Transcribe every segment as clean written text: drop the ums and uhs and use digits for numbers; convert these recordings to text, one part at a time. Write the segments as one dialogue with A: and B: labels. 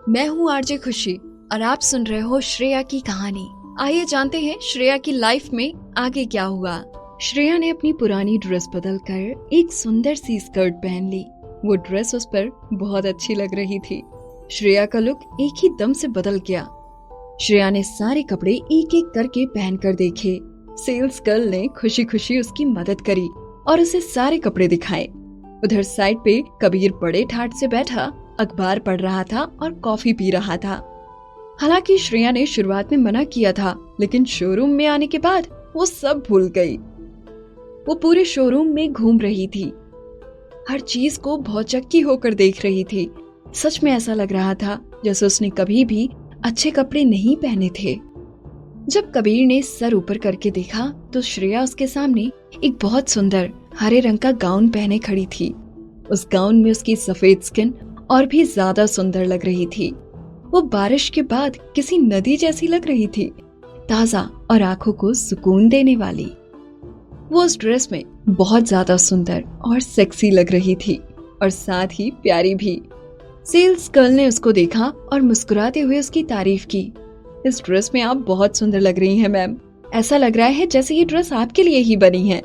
A: मैं हूँ आरजे खुशी और आप सुन रहे हो श्रेया की कहानी। आइए जानते हैं श्रेया की लाइफ में आगे क्या हुआ। श्रेया ने अपनी पुरानी ड्रेस बदलकर एक सुंदर सी स्कर्ट पहन ली। वो ड्रेस उस पर बहुत अच्छी लग रही थी। श्रेया का लुक एक ही दम से बदल गया। श्रेया ने सारे कपड़े एक एक करके पहनकर देखे। सेल्स गर्ल ने खुशी खुशी उसकी मदद करी और उसे सारे कपड़े दिखाए। उधर साइड पे कबीर बड़े ठाट से बैठा अखबार पढ़ रहा था और कॉफी पी रहा था। हालांकि श्रेया ने शुरुआत में मना किया था, लेकिन शोरूम में आने के बाद वो सब भूल गई। वो पूरे शोरूम में घूम रही थी, हर चीज को भौचक्की होकर देख रही थी। सच में ऐसा लग रहा था जैसे उसने कभी भी अच्छे कपड़े नहीं पहने थे। जब कबीर ने सर ऊपर करके देखा तो श्रेया उसके सामने एक बहुत सुंदर हरे रंग का गाउन पहने खड़ी थी। उस गाउन में उसकी सफेद स्किन और भी ज्यादा सुंदर लग रही थी। वो बारिश के बाद किसी नदी जैसी लग रही थी, ताजा और आंखों को सुकून देने वाली। वो उस ड्रेस में बहुत ज्यादा सुंदर और सेक्सी लग रही थी और साथ ही प्यारी भी। सेल्स गर्ल ने उसको देखा और मुस्कुराते हुए उसकी तारीफ की। इस ड्रेस में आप बहुत सुंदर लग रही हैं मैम। ऐसा लग रहा है जैसे ये ड्रेस आपके लिए ही बनी है।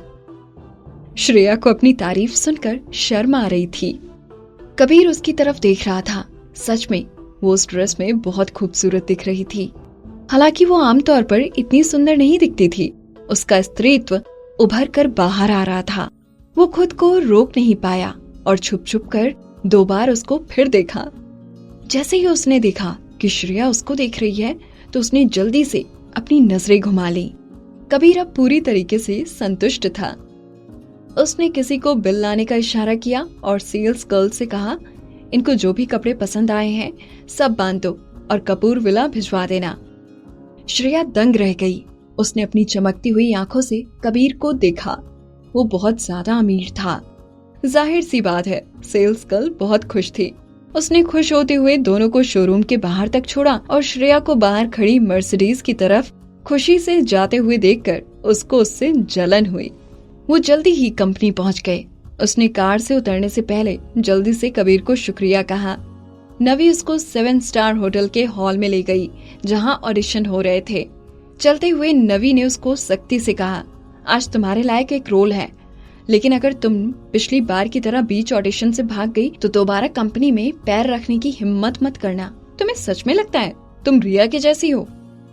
A: श्रेया को अपनी तारीफ सुनकर शर्म आ रही थी। कबीर उसकी तरफ देख रहा था। सच में वो उस ड्रेस में बहुत खूबसूरत दिख रही थी। हालांकि वो आमतौर पर इतनी सुंदर नहीं दिखती थी। उसका स्त्रीत्व उभर कर बाहर आ रहा था। वो खुद को रोक नहीं पाया और छुप छुप कर 2 बार उसको फिर देखा। जैसे ही उसने देखा कि श्रेया उसको देख रही है तो उसने जल्दी से अपनी नजरें घुमा ली। कबीर अब पूरी तरीके से संतुष्ट था। उसने किसी को बिल लाने का इशारा किया और सेल्स गर्ल से कहा, इनको जो भी कपड़े पसंद आए हैं सब बांध दो और कपूर विला भिजवा देना। श्रेया दंग रह गई। उसने अपनी चमकती हुई आंखों से कबीर को देखा। वो बहुत ज्यादा अमीर था। जाहिर सी बात है सेल्स गर्ल बहुत खुश थी। उसने खुश होते हुए दोनों को शोरूम के बाहर तक छोड़ा और श्रेया को बाहर खड़ी मर्सिडीज की तरफ खुशी से जाते हुए देखकर उसको उससे जलन हुई। वो जल्दी ही कंपनी पहुंच गए। उसने कार से उतरने से पहले जल्दी से कबीर को शुक्रिया कहा। नवी उसको 7 स्टार होटल के हॉल में ले गई जहां ऑडिशन हो रहे थे। चलते हुए नवी ने उसको सख्ती से कहा, आज तुम्हारे लायक एक रोल है, लेकिन अगर तुम पिछली बार की तरह बीच ऑडिशन से भाग गई तो दोबारा कंपनी में पैर रखने की हिम्मत मत करना। तुम्हें सच में लगता है तुम रिया के जैसी हो?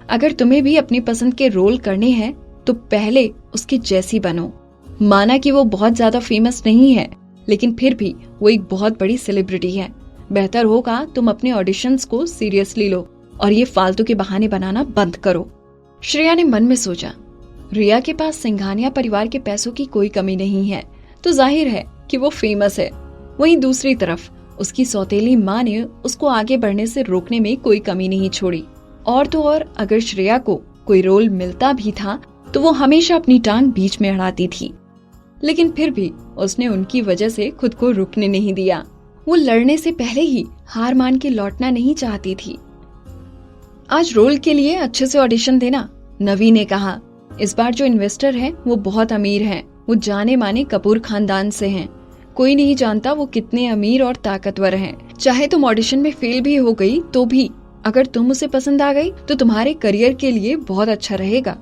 A: अगर तुम्हें भी अपनी पसंद के रोल करने हैं तो पहले उसकी जैसी बनो। माना कि वो बहुत ज्यादा फेमस नहीं है, लेकिन फिर भी वो एक बहुत बड़ी सेलिब्रिटी है। बेहतर होगा तुम अपने ऑडिशंस को सीरियसली लो और ये फालतू के बहाने बनाना बंद करो। श्रेया ने मन में सोचा, रिया के पास सिंघानिया परिवार के पैसों की कोई कमी नहीं है तो जाहिर है कि वो फेमस है। वहीं दूसरी तरफ उसकी सौतेली माँ ने उसको आगे बढ़ने से रोकने में कोई कमी नहीं छोड़ी। और तो और अगर श्रेया को कोई रोल मिलता भी था तो वो हमेशा अपनी टांग बीच में अड़ाती थी। लेकिन फिर भी उसने उनकी वजह से खुद को रुकने नहीं दिया। वो लड़ने से पहले ही हार मान के लौटना नहीं चाहती थी। आज रोल के लिए अच्छे से ऑडिशन देना, नवी ने कहा। इस बार जो इन्वेस्टर है वो बहुत अमीर हैं। वो जाने माने कपूर खानदान से हैं। कोई नहीं जानता वो कितने अमीर और ताकतवर हैं। चाहे तुम ऑडिशन में फेल भी हो गई तो भी अगर तुम उसे पसंद आ गई तो तुम्हारे करियर के लिए बहुत अच्छा रहेगा।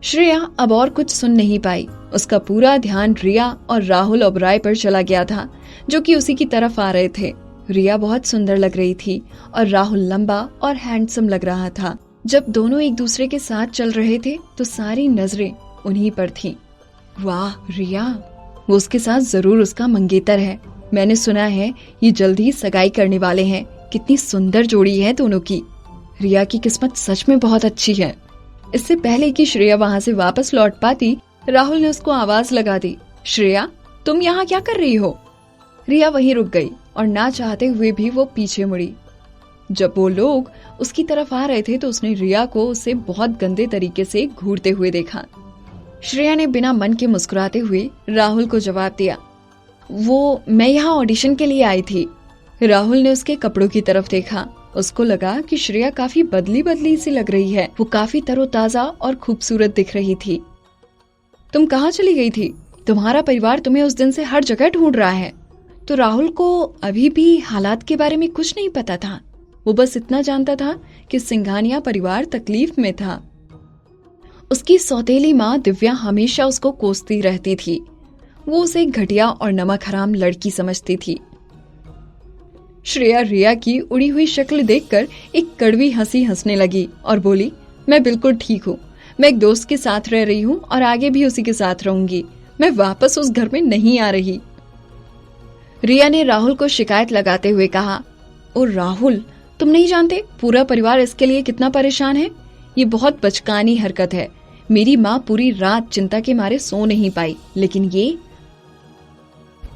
A: श्रेया अब और कुछ सुन नहीं पाई। उसका पूरा ध्यान रिया और राहुल ओबराय पर चला गया था, जो कि उसी की तरफ आ रहे थे। रिया बहुत सुंदर लग रही थी और राहुल लंबा और हैंडसम लग रहा था। जब दोनों एक दूसरे के साथ चल रहे थे तो सारी नजरें उन्हीं पर थीं। वाह रिया, वो उसके साथ जरूर उसका मंगेतर है। मैंने सुना है ये जल्द ही सगाई करने वाले हैं। कितनी सुंदर जोड़ी है दोनों की। रिया की किस्मत सच में बहुत अच्छी है। इससे पहले कि श्रेया वहाँ से वापस लौट पाती, राहुल ने उसको आवाज लगा दी, श्रेया तुम यहाँ क्या कर रही हो? रिया वहीं रुक गई और ना चाहते हुए भी वो पीछे मुड़ी। जब वो लोग उसकी तरफ आ रहे थे तो उसने रिया को उसे बहुत गंदे तरीके से घूरते हुए देखा। श्रेया ने बिना मन के मुस्कुराते हुए राहुल को जवाब दिया, वो मैं यहाँ ऑडिशन के लिए आई थी। राहुल ने उसके कपड़ों की तरफ देखा। उसको लगा कि श्रेया काफी बदली बदली सी लग रही है। वो काफी तरोताजा और खूबसूरत दिख रही थी। तुम कहाँ चली गई थी? तुम्हारा परिवार तुम्हें उस दिन से हर जगह ढूंढ रहा है। तो राहुल को अभी भी हालात के बारे में कुछ नहीं पता था। वो बस इतना जानता था कि सिंघानिया परिवार तकलीफ में था। उसकी सौतेली माँ दिव्या हमेशा उसको कोसती रहती थी। वो उसे एक घटिया और नमक हराम लड़की समझती थी। श्रेया रिया की उड़ी हुई शक्ल देखकर एक कड़वी हंसी हंसने लगी और बोली, मैं बिल्कुल ठीक हूँ। मैं एक दोस्त के साथ रह रही हूँ और आगे भी उसी के साथ रहूंगी। मैं वापस उस घर में नहीं आ रही। रिया ने राहुल को शिकायत लगाते हुए कहा, ओ राहुल, तुम नहीं जानते पूरा परिवार इसके लिए कितना परेशान है। ये बहुत बचकानी हरकत है। मेरी माँ पूरी रात चिंता के मारे सो नहीं पाई, लेकिन ये।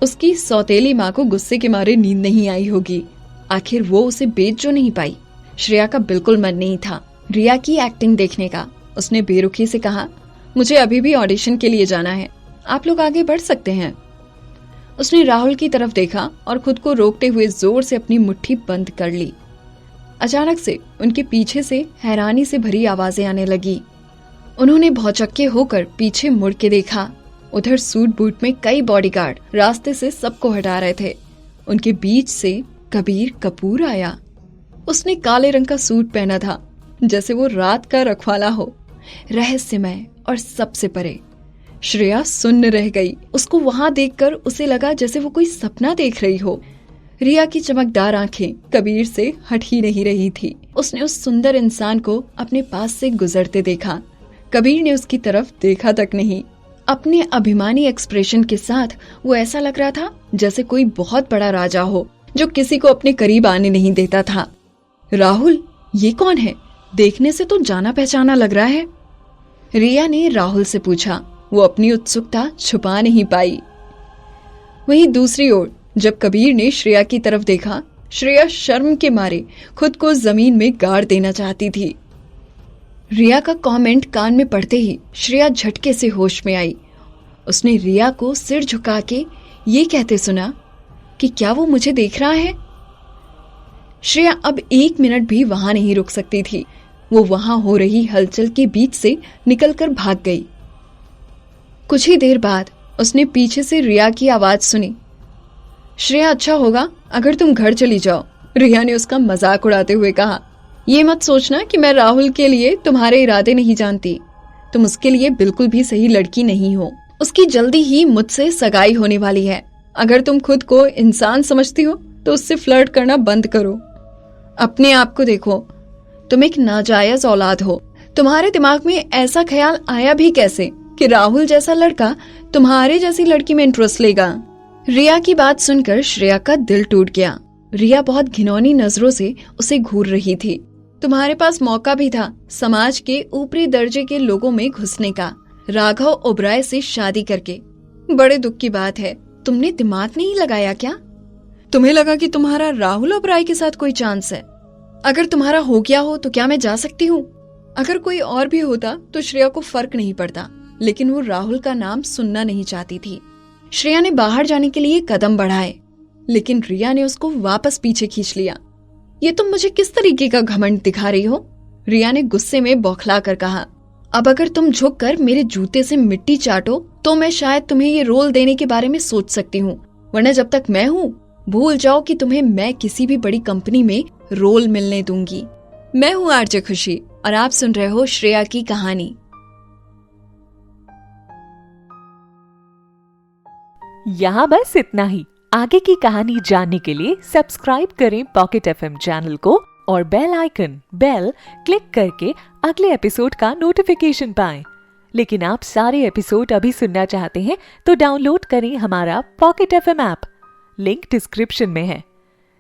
A: उसकी सौतेली माँ को गुस्से के मारे नींद नहीं आई होगी। आखिर वो उसे बेच जो नहीं पाई। श्रेया का बिल्कुल मन नहीं था रिया की एक्टिंग देखने का। उसने बेरुखी से कहा, मुझे अभी भी ऑडिशन के लिए जाना है, आप लोग आगे बढ़ सकते हैं। उसने राहुल की तरफ देखा और खुद को रोकते हुए जोर से अपनी मुट्ठी बंद कर ली। अचानक से उनके पीछे से हैरानी से भरी आवाजें आने लगी। उन्होंने भौचक्के होकर पीछे मुड़ के देखा। उधर सूट बूट में कई बॉडीगार्ड रास्ते से सबको हटा रहे थे। उनके बीच से कबीर कपूर आया। उसने काले रंग का सूट पहना था, जैसे वो रात का रखवाला हो, रहस्यमय और सबसे परे। श्रेया सुन्न रह गई। उसको वहां देखकर उसे लगा जैसे वो कोई सपना देख रही हो। रिया की चमकदार आंखें कबीर से हट ही नहीं रही थी। उसने उस सुंदर इंसान को अपने पास से गुजरते देखा। कबीर ने उसकी तरफ देखा तक नहीं। अपने अभिमानी एक्सप्रेशन के साथ वो ऐसा लग रहा था जैसे कोई बहुत बड़ा राजा हो जो किसी को अपने करीब आने नहीं देता था। राहुल, ये कौन है? देखने से तो जाना पहचाना लग रहा है। रिया ने राहुल से पूछा। वो अपनी उत्सुकता छुपा नहीं पाई। वहीं दूसरी ओर जब कबीर ने श्रेया की तरफ देखा, श्रेया शर्म के मारे खुद को जमीन में गाड़ देना चाहती थी। रिया का कमेंट कान में पड़ते ही श्रेया झटके से होश में आई। उसने रिया को सिर झुका के ये कहते सुना कि क्या वो मुझे देख रहा है। श्रेया अब 1 मिनट भी वहां नहीं रुक सकती थी। वो वहां हो रही हलचल के बीच से निकलकर भाग गई। कुछ ही देर बाद उसने पीछे से रिया की आवाज सुनी, श्रेया, अच्छा होगा अगर तुम घर चली जाओ। रिया ने उसका मजाक उड़ाते हुए कहा, ये मत सोचना कि मैं राहुल के लिए तुम्हारे इरादे नहीं जानती। तुम उसके लिए बिल्कुल भी सही लड़की नहीं हो। उसकी जल्दी ही मुझसे सगाई होने वाली है। अगर तुम खुद को इंसान समझती हो तो उससे फ्लर्ट करना बंद करो। अपने आप को देखो, तुम एक नाजायज औलाद हो। तुम्हारे दिमाग में ऐसा ख्याल आया भी कैसे कि राहुल जैसा लड़का तुम्हारे जैसी लड़की में इंटरेस्ट लेगा। रिया की बात सुनकर श्रेया का दिल टूट गया। रिया बहुत घिनौनी नजरों से उसे घूर रही थी। तुम्हारे पास मौका भी था समाज के ऊपरी दर्जे के लोगों में घुसने का, राघव ओबराय से शादी करके। बड़े दुख की बात है, तुमने दिमाग नहीं लगाया क्या? तुम्हें लगा कि तुम्हारा राहुल ओबराय के साथ कोई चांस है? अगर तुम्हारा हो गया हो तो क्या मैं जा सकती हूँ? अगर कोई और भी होता तो श्रेया को फर्क नहीं पड़ता, लेकिन वो राहुल का नाम सुनना नहीं चाहती थी। श्रेया ने बाहर जाने के लिए कदम बढ़ाए, लेकिन रिया ने उसको वापस पीछे खींच लिया। ये तुम मुझे किस तरीके का घमंड दिखा रही हो? रिया ने गुस्से में बौखला कर कहा। अब अगर तुम झुककर मेरे जूते से मिट्टी चाटो तो मैं शायद तुम्हें ये रोल देने के बारे में सोच सकती हूँ, वरना जब तक मैं हूँ भूल जाओ कि तुम्हें मैं किसी भी बड़ी कंपनी में रोल मिलने दूंगी। मैं हूँ आरजे खुशी और आप सुन रहे हो श्रेया की कहानी।
B: यहाँ बस इतना ही। आगे की कहानी जानने के लिए सब्सक्राइब करें पॉकेट एफएम चैनल को और बेल आइकन क्लिक करके अगले एपिसोड का नोटिफिकेशन पाएं। लेकिन आप सारे एपिसोड अभी सुनना चाहते हैं तो डाउनलोड करें हमारा pocket FM app. Link description में है,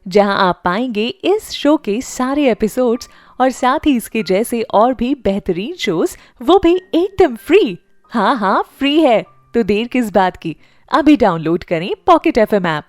B: जहां आप पाएंगे इस शो के सारे एपिसोड्स और साथ ही इसके जैसे और भी बेहतरीन शोज, वो भी एकदम फ्री। हाँ, फ्री है, तो देर किस बात की, अभी डाउनलोड करें पॉकेट एफएम ऐप।